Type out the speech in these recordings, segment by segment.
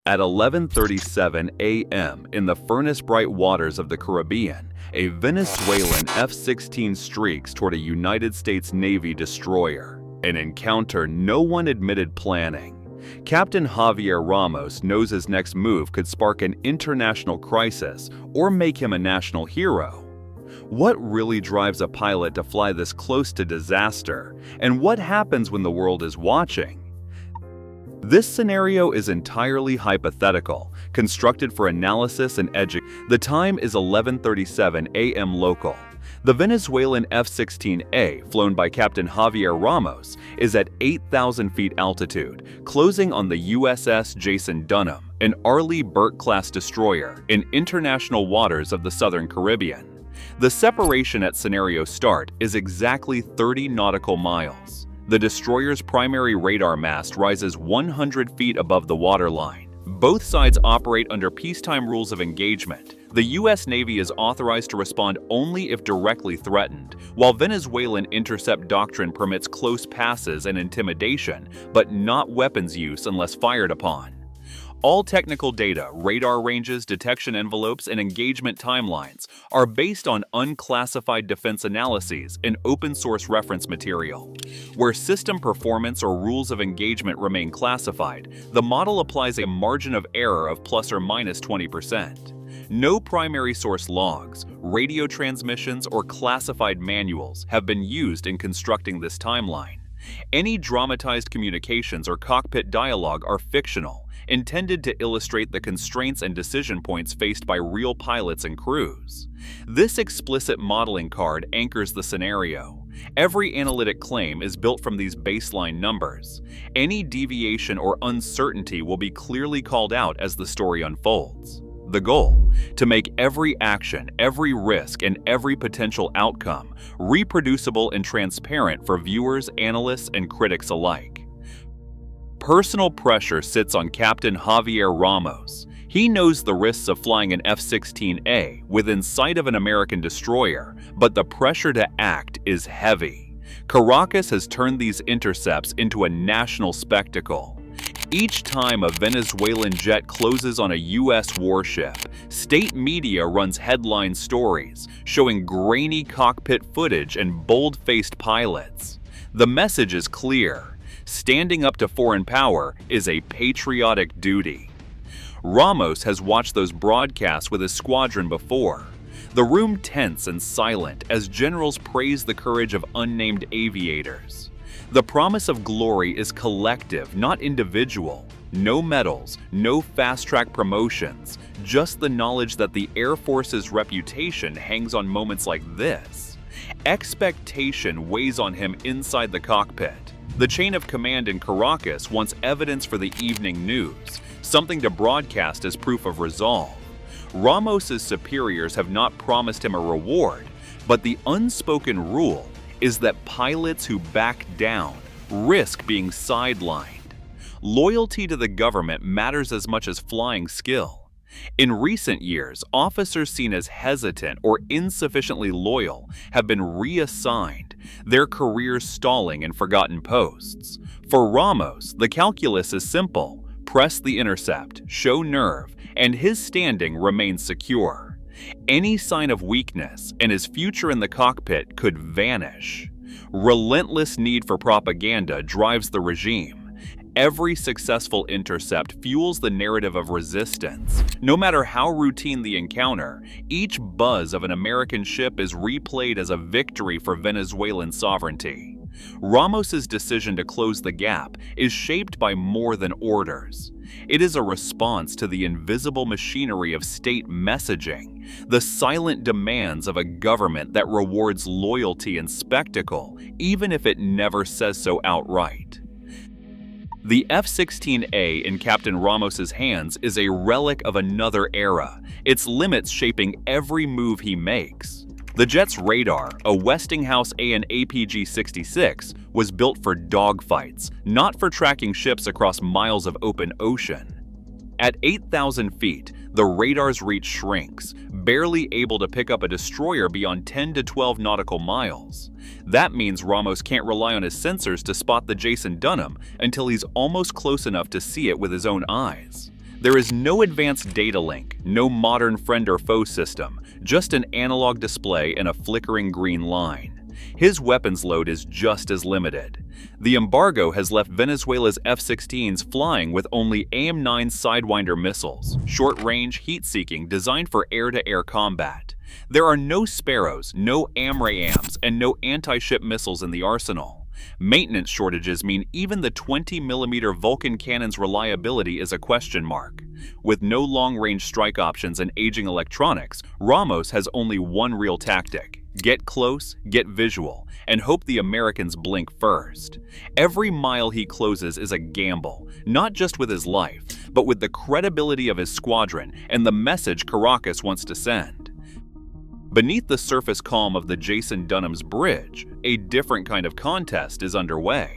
At 11:37 a.m. in the furnace-bright waters of the Caribbean, a Venezuelan F-16 streaks toward a United States Navy destroyer, an encounter no one admitted planning. Captain Javier Ramos knows his next move could spark an international crisis or make him a national hero. What really drives a pilot to fly this close to disaster, and what happens when the world is watching? This scenario is entirely hypothetical, constructed for analysis and education. The time is 11:37 a.m. local. The Venezuelan F-16A, flown by Captain Javier Ramos, is at 8,000 feet altitude, closing on the USS Jason Dunham, an Arleigh Burke-class destroyer in international waters of the southern Caribbean. The separation at scenario start is exactly 30 nautical miles. The destroyer's primary radar mast rises 100 feet above the waterline. Both sides operate under peacetime rules of engagement. The U.S. Navy is authorized to respond only if directly threatened, while Venezuelan intercept doctrine permits close passes and intimidation, but not weapons use unless fired upon. All technical data, radar ranges, detection envelopes, and engagement timelines are based on unclassified defense analyses and open-source reference material. Where system performance or rules of engagement remain classified, the model applies a margin of error of plus or minus 20%. No primary source logs, radio transmissions, or classified manuals have been used in constructing this timeline. Any dramatized communications or cockpit dialogue are fictional, intended to illustrate the constraints and decision points faced by real pilots and crews. This explicit modeling card anchors the scenario. Every analytic claim is built from these baseline numbers. Any deviation or uncertainty will be clearly called out as the story unfolds. The goal: to make every action, every risk, and every potential outcome reproducible and transparent for viewers, analysts, and critics alike. Personal pressure sits on Captain Javier Ramos. He knows the risks of flying an F-16A within sight of an American destroyer, but the pressure to act is heavy. Caracas has turned these intercepts into a national spectacle. Each time a Venezuelan jet closes on a U.S. warship, state media runs headline stories showing grainy cockpit footage and bold-faced pilots. The message is clear: standing up to foreign power is a patriotic duty. Ramos has watched those broadcasts with his squadron before. The room tense and silent as generals praise the courage of unnamed aviators. The promise of glory is collective, not individual. No medals, no fast-track promotions, just the knowledge that the Air Force's reputation hangs on moments like this. Expectation weighs on him inside the cockpit. The chain of command in Caracas wants evidence for the evening news, something to broadcast as proof of resolve. Ramos's superiors have not promised him a reward, but the unspoken rule is that pilots who back down risk being sidelined. Loyalty to the government matters as much as flying skill. In recent years, officers seen as hesitant or insufficiently loyal have been reassigned, their careers stalling in forgotten posts. For Ramos, the calculus is simple: press the intercept, show nerve, and his standing remains secure. Any sign of weakness, and his future in the cockpit could vanish. Relentless need for propaganda drives the regime. Every successful intercept fuels the narrative of resistance. No matter how routine the encounter, each buzz of an American ship is replayed as a victory for Venezuelan sovereignty. Ramos's decision to close the gap is shaped by more than orders. It is a response to the invisible machinery of state messaging, the silent demands of a government that rewards loyalty and spectacle, even if it never says so outright. The F-16A in Captain Ramos's hands is a relic of another era, its limits shaping every move he makes. The jet's radar, a Westinghouse A&A APG-66, was built for dogfights, not for tracking ships across miles of open ocean. At 8,000 feet, the radar's reach shrinks, barely able to pick up a destroyer beyond 10 to 12 nautical miles. That means Ramos can't rely on his sensors to spot the Jason Dunham until he's almost close enough to see it with his own eyes. There is no advanced data link, no modern friend or foe system, just an analog display and a flickering green line. His weapons load is just as limited. The embargo has left Venezuela's F-16s flying with only AIM-9 Sidewinder missiles, short-range, heat-seeking, designed for air-to-air combat. There are no Sparrows, no AMRAAMs, and no anti-ship missiles in the arsenal. Maintenance shortages mean even the 20mm Vulcan cannon's reliability is a question mark. With no long-range strike options and aging electronics, Ramos has only one real tactic: get close, get visual, and hope the Americans blink first. Every mile he closes is a gamble, not just with his life, but with the credibility of his squadron and the message Caracas wants to send. Beneath the surface calm of the Jason Dunham's bridge, a different kind of contest is underway.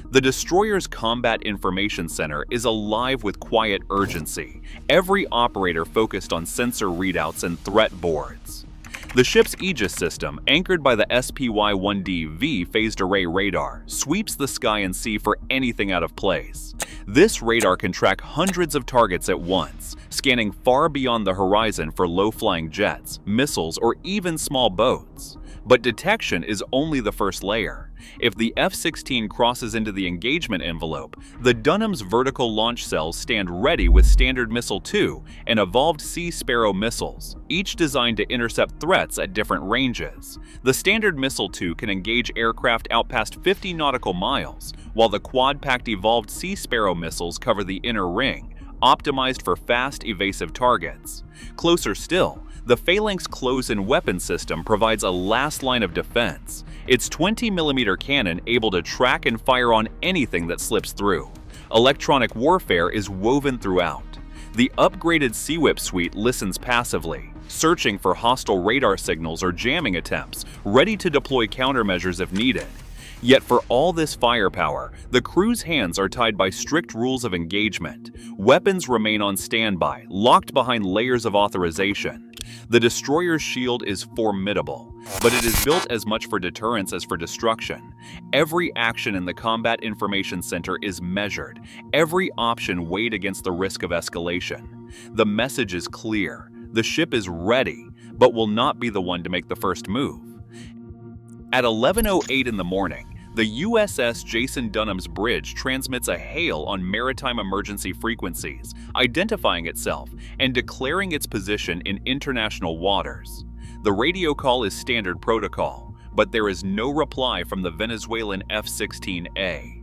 The destroyer's Combat Information Center is alive with quiet urgency, every operator focused on sensor readouts and threat boards. The ship's Aegis system, anchored by the SPY-1D-V phased array radar, sweeps the sky and sea for anything out of place. This radar can track hundreds of targets at once, scanning far beyond the horizon for low-flying jets, missiles, or even small boats. But detection is only the first layer. If the F-16 crosses into the engagement envelope, the Dunham's vertical launch cells stand ready with Standard Missile 2 and evolved Sea Sparrow missiles, each designed to intercept threats at different ranges. The Standard Missile 2 can engage aircraft out past 50 nautical miles, while the quad-packed evolved Sea Sparrow missiles cover the inner ring, optimized for fast, evasive targets. Closer still, the Phalanx close-in weapon system provides a last line of defense, its 20mm cannon able to track and fire on anything that slips through. Electronic warfare is woven throughout. The upgraded Sea-Whip suite listens passively, searching for hostile radar signals or jamming attempts, ready to deploy countermeasures if needed. Yet for all this firepower, the crew's hands are tied by strict rules of engagement. Weapons remain on standby, locked behind layers of authorization. The destroyer's shield is formidable, but it is built as much for deterrence as for destruction. Every action in the Combat Information Center is measured, every option weighed against the risk of escalation. The message is clear: the ship is ready, but will not be the one to make the first move. At 11:08 in the morning, the USS Jason Dunham's bridge transmits a hail on maritime emergency frequencies, identifying itself and declaring its position in international waters. The radio call is standard protocol, but there is no reply from the Venezuelan F-16A.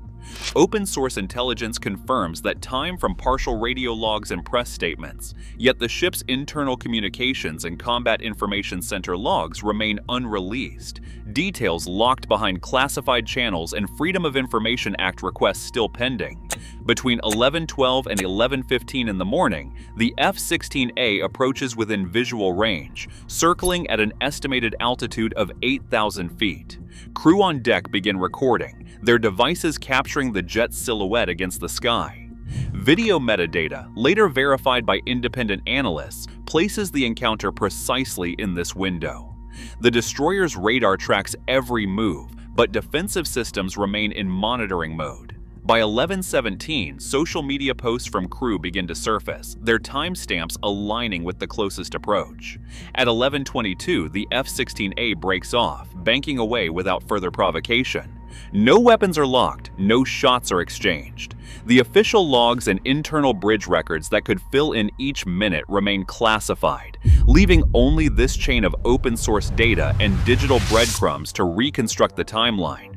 Open-source intelligence confirms that time from partial radio logs and press statements, yet the ship's internal communications and Combat Information Center logs remain unreleased, details locked behind classified channels and Freedom of Information Act requests still pending. Between 11:12 and 11:15 in the morning, the F-16A approaches within visual range, circling at an estimated altitude of 8,000 feet. Crew on deck begin recording, their devices capturing the jet's silhouette against the sky. Video metadata, later verified by independent analysts, places the encounter precisely in this window. The destroyer's radar tracks every move, but defensive systems remain in monitoring mode. By 11:17, social media posts from crew begin to surface, their timestamps aligning with the closest approach. At 11:22, the F-16A breaks off, banking away without further provocation. No weapons are locked, no shots are exchanged. The official logs and internal bridge records that could fill in each minute remain classified, leaving only this chain of open-source data and digital breadcrumbs to reconstruct the timeline.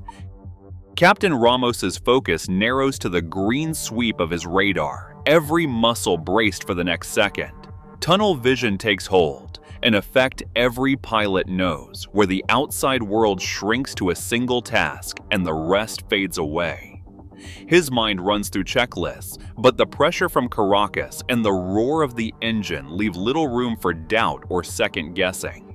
Captain Ramos's focus narrows to the green sweep of his radar, every muscle braced for the next second. Tunnel vision takes hold, an effect every pilot knows, where the outside world shrinks to a single task and the rest fades away. His mind runs through checklists, but the pressure from Caracas and the roar of the engine leave little room for doubt or second-guessing.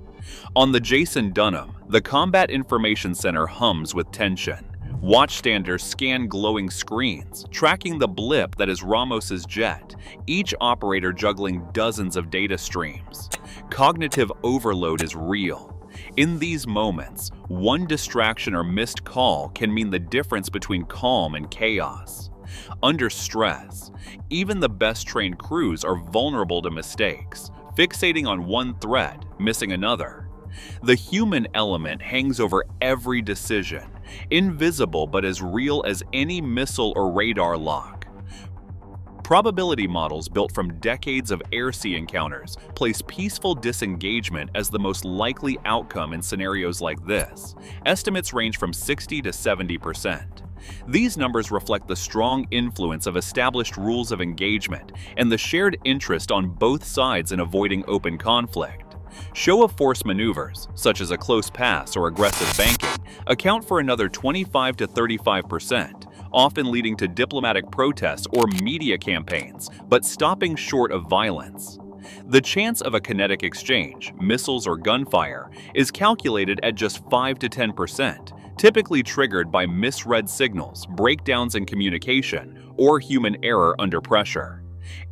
On the Jason Dunham, the Combat Information Center hums with tension. Watchstanders scan glowing screens, tracking the blip that is Ramos's jet, each operator juggling dozens of data streams. Cognitive overload is real. In these moments, one distraction or missed call can mean the difference between calm and chaos. Under stress, even the best-trained crews are vulnerable to mistakes, fixating on one threat, missing another. The human element hangs over every decision, invisible but as real as any missile or radar lock. Probability models built from decades of air-sea encounters place peaceful disengagement as the most likely outcome in scenarios like this. Estimates range from 60 to 70%. These numbers reflect the strong influence of established rules of engagement and the shared interest on both sides in avoiding open conflict. Show-of-force maneuvers, such as a close pass or aggressive banking, account for another 25 to 35%, often leading to diplomatic protests or media campaigns, but stopping short of violence. The chance of a kinetic exchange, missiles or gunfire, is calculated at just 5 to 10%, typically triggered by misread signals, breakdowns in communication, or human error under pressure.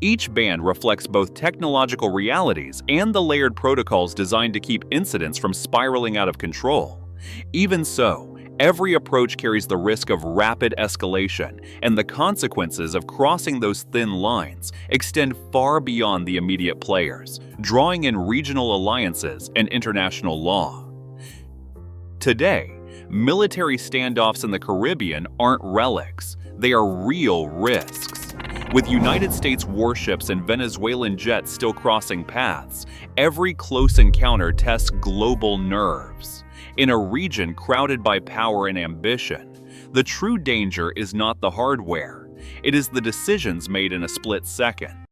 Each band reflects both technological realities and the layered protocols designed to keep incidents from spiraling out of control. Even so, every approach carries the risk of rapid escalation, and the consequences of crossing those thin lines extend far beyond the immediate players, drawing in regional alliances and international law. Today, military standoffs in the Caribbean aren't relics, they are real risks. With United States warships and Venezuelan jets still crossing paths, every close encounter tests global nerves. In a region crowded by power and ambition, the true danger is not the hardware, it is the decisions made in a split second.